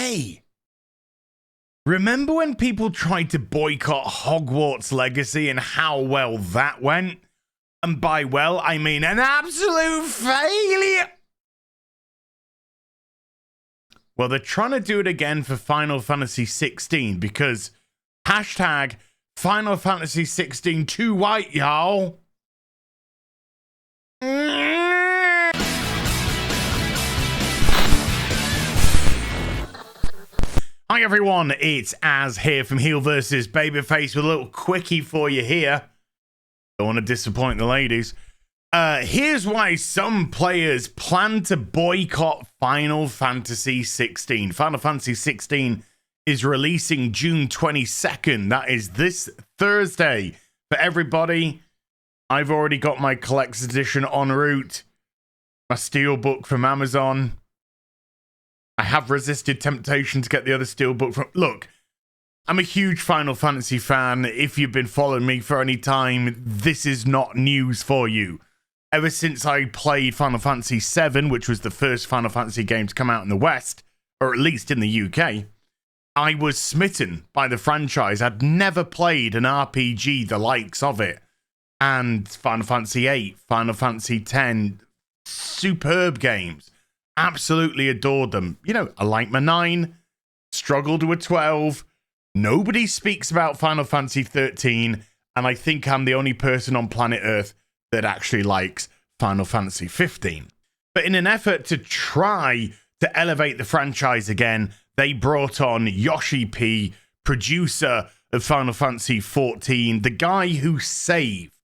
Hey, remember when people tried to boycott Hogwarts Legacy and how well that went? And by well, I mean an absolute failure. Well, they're trying to do it again for Final Fantasy XVI because hashtag Final Fantasy XVI too white, y'all. Hi everyone, it's Az here from HeelvsBabyface with a little quickie for you here. Don't want to disappoint the ladies. Here's why some players plan to boycott Final Fantasy XVI. Final Fantasy XVI is releasing June 22nd. That is this Thursday. For everybody, I've already got my collector's edition en route. My steelbook from Amazon. I have resisted temptation to get the other steelbook from... Look, I'm a huge Final Fantasy fan. If you've been following me for any time, this is not news for you. Ever since I played Final Fantasy VII, which was the first Final Fantasy game to come out in the West, or at least in the UK, I was smitten by the franchise. I'd never played an RPG the likes of it. And Final Fantasy VIII, Final Fantasy X, superb games. Absolutely adored them. You know, I like my 9, struggled with 12. Nobody speaks about Final Fantasy 13, and I think I'm the only person on planet Earth that actually likes Final Fantasy 15. But in an effort to try to elevate the franchise again, they brought on Yoshi P, producer of Final Fantasy 14, the guy who saved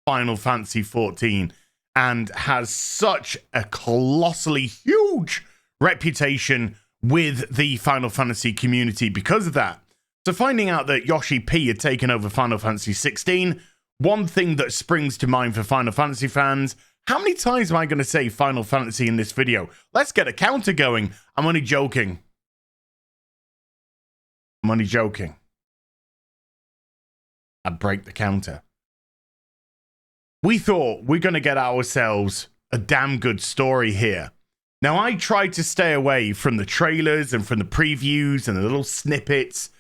Final Fantasy 14, and has such a colossally huge reputation with the Final Fantasy community because of that. So finding out that Yoshi P had taken over Final Fantasy 16, one thing that springs to mind for Final Fantasy fans, how many times am I going to say Final Fantasy in this video? Let's get a counter going. I'm only joking. I'm only joking. I'd break the counter. We thought we're going to get ourselves a damn good story here. Now, I tried to stay away from the trailers and from the previews and the little snippets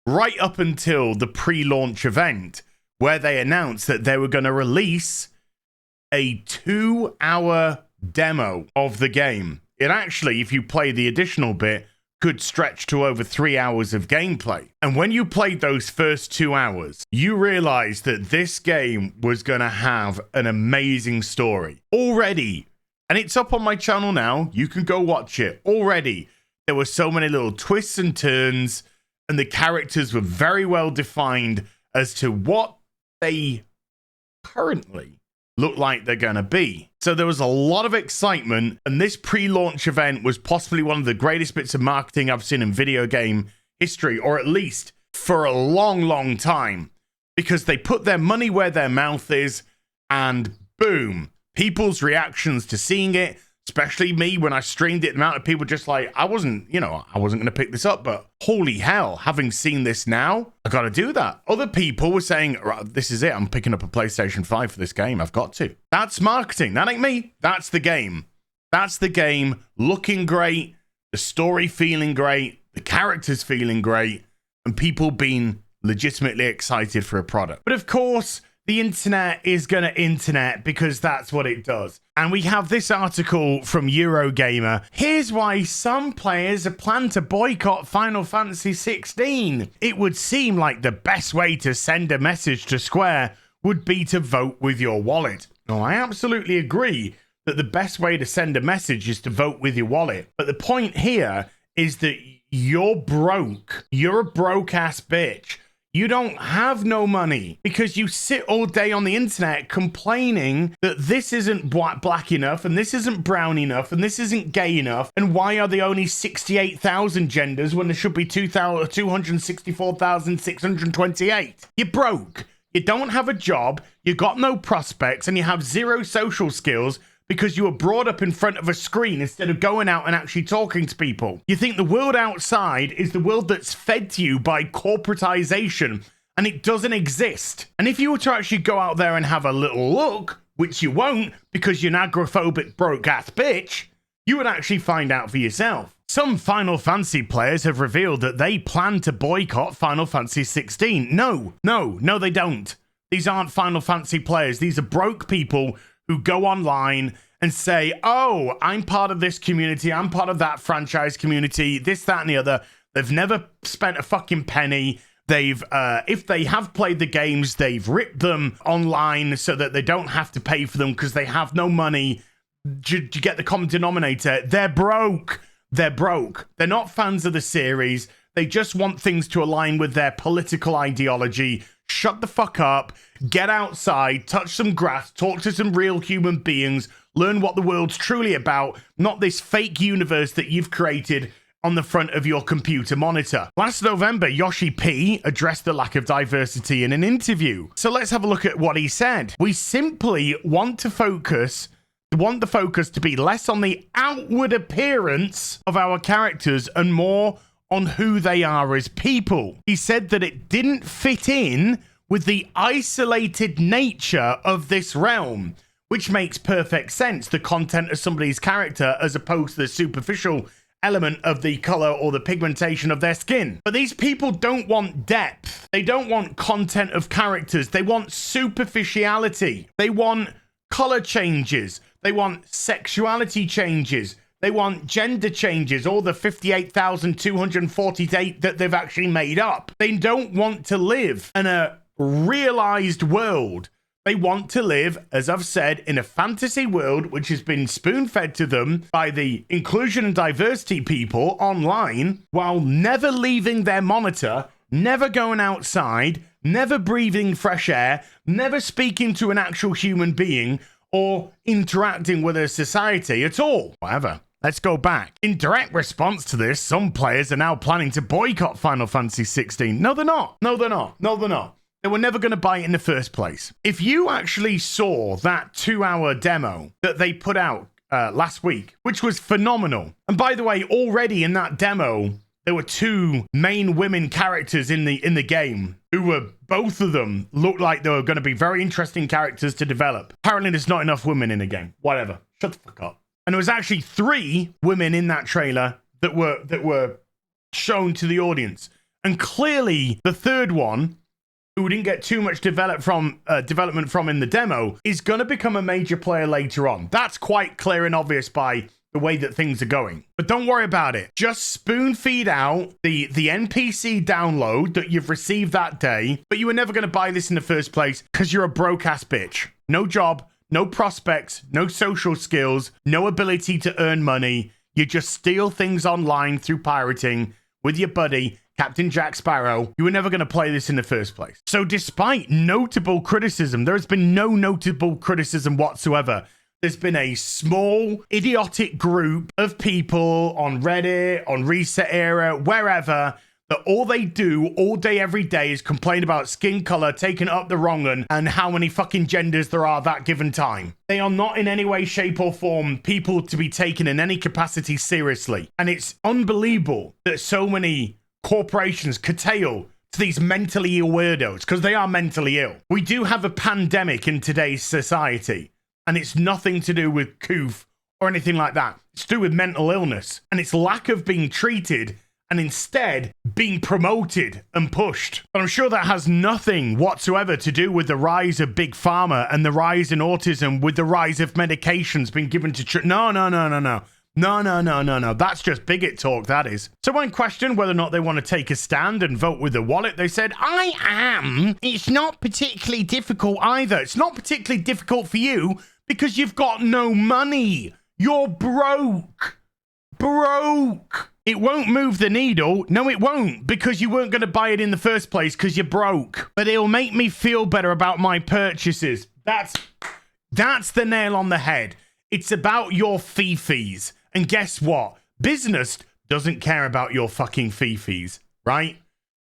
right up until the pre-launch event where they announced that they were going to release a 2-hour demo of the game. It actually, if you play the additional bit, could stretch to over 3 hours of gameplay. And when you played those first 2 hours, you realized that this game was going to have an amazing story. Already, and it's up on my channel now, you can go watch it. Already, there were so many little twists and turns, and the characters were very well defined as to what they currently look like they're going to be. So there was a lot of excitement, and this pre-launch event was possibly one of the greatest bits of marketing I've seen in video game history, or at least for a long, long time, because they put their money where their mouth is, and boom, people's reactions to seeing it, especially me when I streamed it, the amount of people just like, I wasn't going to pick this up, but holy hell, having seen this now, I got to do that. Other people were saying, right, this is it. I'm picking up a PlayStation 5 for this game. I've got to. That's marketing. That ain't me. That's the game. That's the game looking great, the story feeling great, the characters feeling great, and people being legitimately excited for a product. But of course, the internet is going to internet because that's what it does. And we have this article from Eurogamer. Here's why some players are planning to boycott Final Fantasy XVI. It would seem like the best way to send a message to Square would be to vote with your wallet. Now, I absolutely agree that the best way to send a message is to vote with your wallet. But the point here is that you're broke. You're a broke-ass bitch. You don't have no money because you sit all day on the internet complaining that this isn't black enough and this isn't brown enough and this isn't gay enough. And why are there only 68,000 genders when there should be 264,628? You're broke. You don't have a job. You got no prospects and you have zero social skills because you were brought up in front of a screen instead of going out and actually talking to people. You think the world outside is the world that's fed to you by corporatization, and it doesn't exist. And if you were to actually go out there and have a little look, which you won't because you're an agoraphobic broke-ass bitch, you would actually find out for yourself. Some Final Fantasy players have revealed that they plan to boycott Final Fantasy XVI. No, they don't. These aren't Final Fantasy players. These are broke people who go online and say, oh, I'm part of this community. I'm part of that franchise community, this, that, and the other. They've never spent a fucking penny. They've, if they have played the games, they've ripped them online so that they don't have to pay for them because they have no money. Do you get the common denominator? They're broke. They're broke. They're not fans of the series. They just want things to align with their political ideology. Shut the fuck up. Get outside. Touch some grass. Talk to some real human beings. Learn what the world's truly about. Not this fake universe that you've created on the front of your computer monitor. Last November, Yoshi P addressed the lack of diversity in an interview. So let's have a look at what he said. We simply want the focus to be less on the outward appearance of our characters and more on who they are as people. He said that it didn't fit in with the isolated nature of this realm, which makes perfect sense. The content of somebody's character as opposed to the superficial element of the color or the pigmentation of their skin. But these people don't want depth. They don't want content of characters. They want superficiality. They want color changes. They want sexuality changes. They want gender changes, all the 58,248 that they've actually made up. They don't want to live in a realized world. They want to live, as I've said, in a fantasy world which has been spoon-fed to them by the inclusion and diversity people online while never leaving their monitor, never going outside, never breathing fresh air, never speaking to an actual human being or interacting with a society at all. However, let's go back. In direct response to this, some players are now planning to boycott Final Fantasy XVI. No, they're not. They were never going to buy it in the first place. If you actually saw that 2-hour demo that they put out last week, which was phenomenal. And by the way, already in that demo, there were 2 main women characters in the game who were, both of them looked like they were going to be very interesting characters to develop. Apparently there's not enough women in the game. Whatever. Shut the fuck up. And there was actually 3 women in that trailer that were shown to the audience. And clearly the third one, who didn't get too much development from in the demo, is going to become a major player later on. That's quite clear and obvious by the way that things are going. But don't worry about it. Just spoon feed out the NPC download that you've received that day, but you were never going to buy this in the first place because you're a broke ass bitch. No job, no prospects, no social skills, no ability to earn money. You just steal things online through pirating with your buddy, Captain Jack Sparrow. You were never going to play this in the first place. So despite notable criticism, there has been no notable criticism whatsoever. There's been a small, idiotic group of people on Reddit, on Reset Era, wherever, that all they do all day, every day is complain about skin color taking up the wrong one and how many fucking genders there are that given time. They are not in any way, shape or form people to be taken in any capacity seriously. And it's unbelievable that so many corporations curtail to these mentally ill weirdos, because they are mentally ill. We do have a pandemic in today's society, and it's nothing to do with coof or anything like that. It's to do with mental illness and its lack of being treated and instead being promoted and pushed. But I'm sure that has nothing whatsoever to do with the rise of Big Pharma and the rise in autism, with the rise of medications being given to... No. That's just bigot talk, that is. So when questioned whether or not they want to take a stand and vote with the wallet, they said, I am. It's not particularly difficult either. It's not particularly difficult for you because you've got no money. You're broke. It won't move the needle. No, it won't, because you weren't going to buy it in the first place because you're broke. But it'll make me feel better about my purchases. That's the nail on the head. It's about your fee-fees. And guess what? Business doesn't care about your fucking fee-fees, right?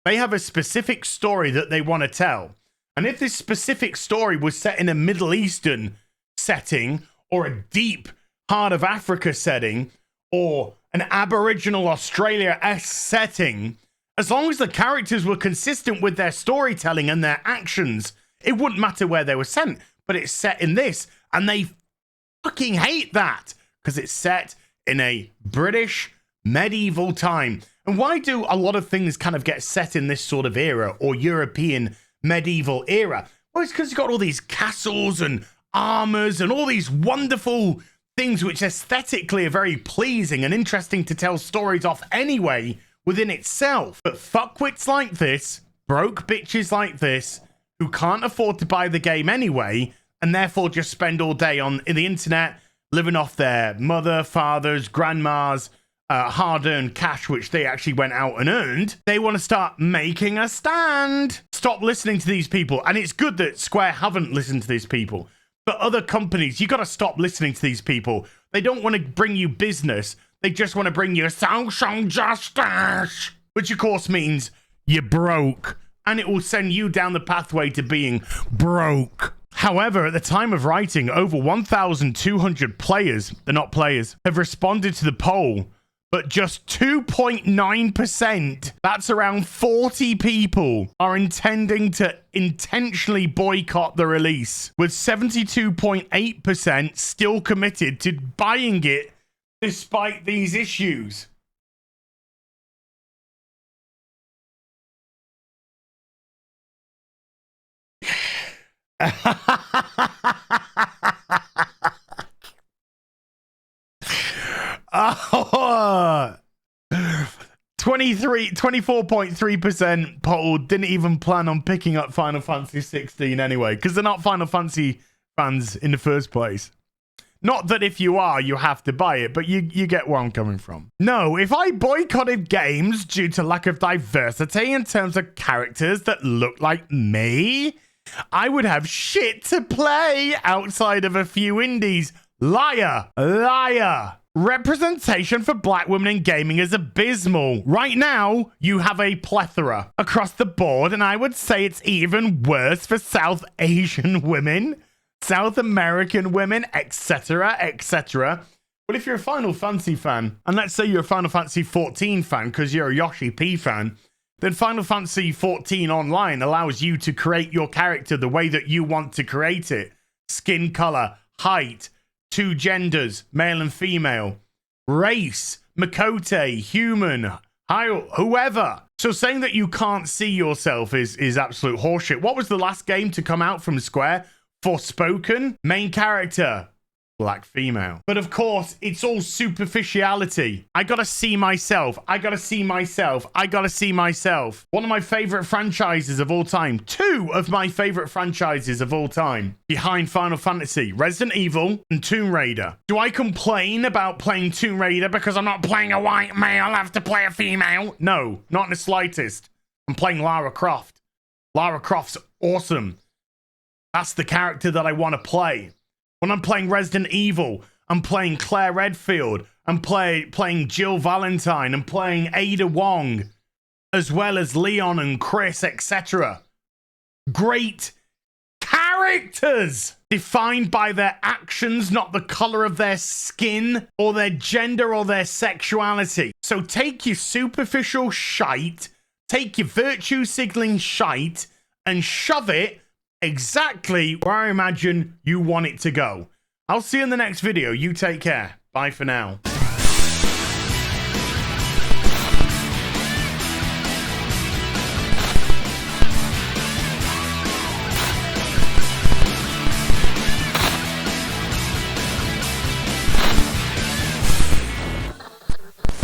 They have a specific story that they want to tell. And if this specific story was set in a Middle Eastern setting, or a deep heart of Africa setting, or an Aboriginal Australia-esque setting, as long as the characters were consistent with their storytelling and their actions, it wouldn't matter where they were sent. But it's set in this, and they fucking hate that, because it's set in a British medieval time. And why do a lot of things kind of get set in this sort of era, or European medieval era? Well, it's because you've got all these castles and armors and all these wonderful things which aesthetically are very pleasing and interesting to tell stories off anyway within itself. But fuckwits like this, broke bitches like this, who can't afford to buy the game anyway, and therefore just spend all day on the internet living off their mother, father's, grandma's hard-earned cash, which they actually went out and earned. They want to start making a stand. Stop listening to these people. And it's good that Square haven't listened to these people. But other companies, you got to stop listening to these people. They don't want to bring you business. They just want to bring you social justice, which of course means you're broke. And it will send you down the pathway to being broke. However, at the time of writing, over 1,200 players, they're not players, have responded to the poll, but just 2.9%, that's around 40 people, are intending to intentionally boycott the release, with 72.8% still committed to buying it despite these issues. Oh, 24.3% poll didn't even plan on picking up Final Fantasy 16 anyway, because they're not Final Fantasy fans in the first place. Not that if you are, you have to buy it, but you get where I'm coming from. No, if I boycotted games due to lack of diversity in terms of characters that look like me, I would have shit to play outside of a few indies. Liar. Liar. Representation for black women in gaming is abysmal. Right now, you have a plethora across the board, and I would say it's even worse for South Asian women, South American women, etc., etc. But if you're a Final Fantasy fan, and let's say you're a Final Fantasy 14 fan because you're a Yoshi P fan, then Final Fantasy 14 Online allows you to create your character the way that you want to create it. Skin color, height, 2 genders, male and female, race, Makote, human, whoever. So saying that you can't see yourself is absolute horseshit. What was the last game to come out from Square? Forspoken, main character, black female. But of course, it's all superficiality. I gotta see myself. I gotta see myself. I gotta see myself. One of my favorite franchises of all time. 2 of my favorite franchises of all time. Behind Final Fantasy, Resident Evil and Tomb Raider. Do I complain about playing Tomb Raider because I'm not playing a white male? I have to play a female? No, not in the slightest. I'm playing Lara Croft. Lara Croft's awesome. That's the character that I want to play. When I'm playing Resident Evil, I'm playing Claire Redfield, I'm playing Jill Valentine, I'm playing Ada Wong, as well as Leon and Chris, etc. Great characters defined by their actions, not the color of their skin or their gender or their sexuality. So take your superficial shite, take your virtue signaling shite, and shove it exactly where I imagine you want it to go. I'll see you in the next video. You take care. Bye for now.